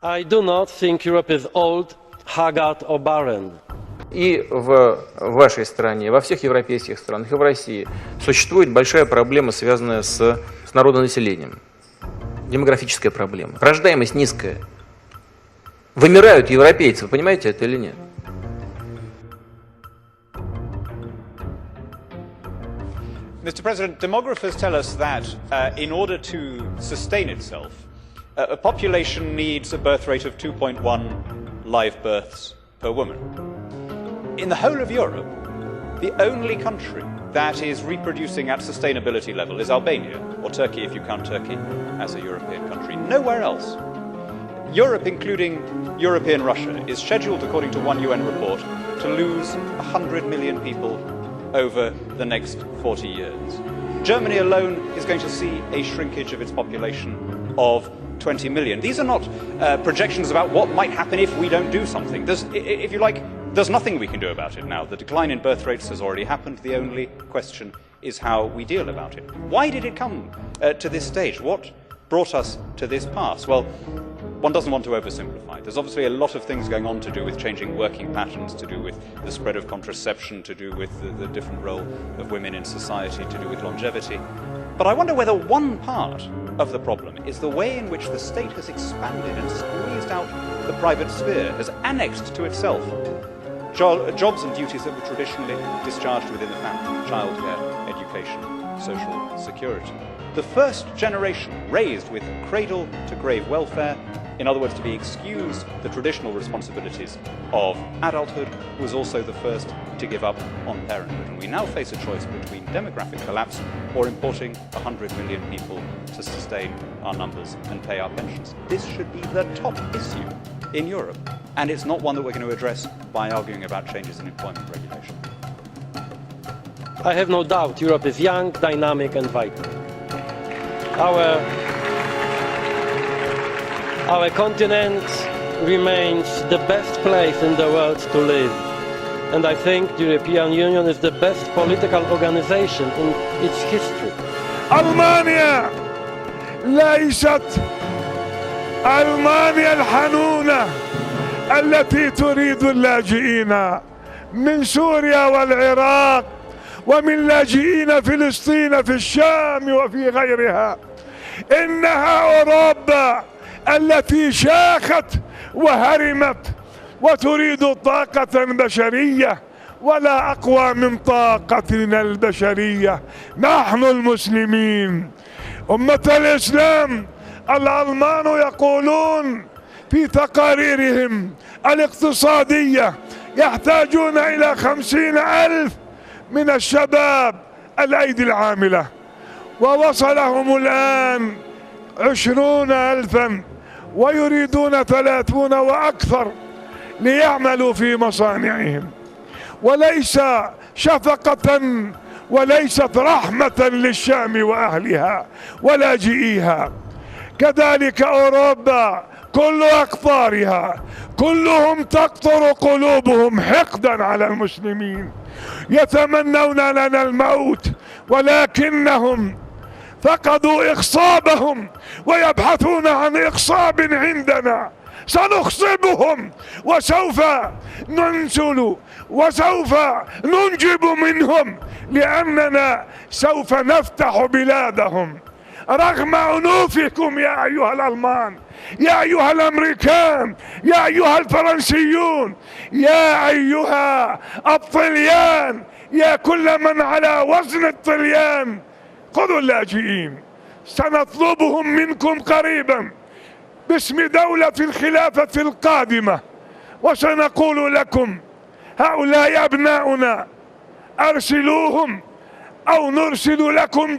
I do not think Europe is old, haggard or barren. И в вашей стране, во всех европейских странах, и в России существует большая проблема, связанная с народонаселением. Демографическая проблема. Рождаемость низкая. Вымирают европейцы, вы понимаете это или нет? Mr. President, demographers tell us that in order to sustain itself, a population needs a birth rate of 2.1 live births per woman. In the whole of Europe, the only country that is reproducing at sustainability level is Albania, or Turkey if you count Turkey as a European country. Nowhere else. Europe, including European Russia, is scheduled, according to one UN report, to lose 100 million people over the next 40 years. Germany alone is going to see a shrinkage of its population of 20 million. These are not projections about what might happen if we don't do something. If you like, there's nothing we can do about it now. The decline in birth rates has already happened. The only question is how we deal about it. Why did it come to this stage? What brought us to this pass? Well, one doesn't want to oversimplify. There's obviously a lot of things going on to do with changing working patterns, to do with the spread of contraception, to do with the different role of women in society, to do with longevity. But I wonder whether one part of the problem is the way in which the state has expanded and squeezed out the private sphere, has annexed to itself jobs and duties that were traditionally discharged within the family: childcare, education, social security. The first generation raised with cradle-to-grave welfare, in other words, to be excused the traditional responsibilities of adulthood, was also the first to give up on parenthood. And we now face a choice between demographic collapse or importing 100 million people to sustain our numbers and pay our pensions. This should be the top issue in Europe, and it's not one that we're going to address by arguing about changes in employment regulation. I have no doubt Europe is young, dynamic and vital. Our continent remains the best place in the world to live. And I think the European Union is the best political organization in its history. ألمانيا ليست ألمانيا الحنونة التي تريد اللاجئين من سوريا والعراق ومن لاجئين فلسطين في الشام وفي غيرها. إنها أوروبا التي شاخت وهرمت وتريد طاقة بشرية ولا أقوى من طاقتنا البشرية. نحن المسلمين أمة الإسلام الألمان يقولون في تقاريرهم الاقتصادية يحتاجون إلى 50,000 من الشباب الأيدي العاملة، ووصلهم الآن 20,000 ويريدون 30 وأكثر ليعملوا في مصانعهم. وليس شفقة وليست رحمة للشام وأهلها ولاجئيها. كذلك أوروبا كل أقطارها كلهم تقطر قلوبهم حقدا على المسلمين، يتمنون لنا الموت ولكنهم فقدوا إخصابهم ويبحثون عن إخصاب عندنا. سنخصبهم وسوف ننزل وسوف ننجب منهم، لأننا سوف نفتح بلادهم رغم أنوفكم يا أيها الألمان، يا أيها الأمريكان، يا أيها الفرنسيون، يا أيها الطليان، يا كل من على وزن الطليان. خذوا اللاجئين، سنطلبهم منكم قريبا باسم دولة الخلافة القادمة، وسنقول لكم هؤلاء أبناؤنا أرسلوهم أو نرسل لكم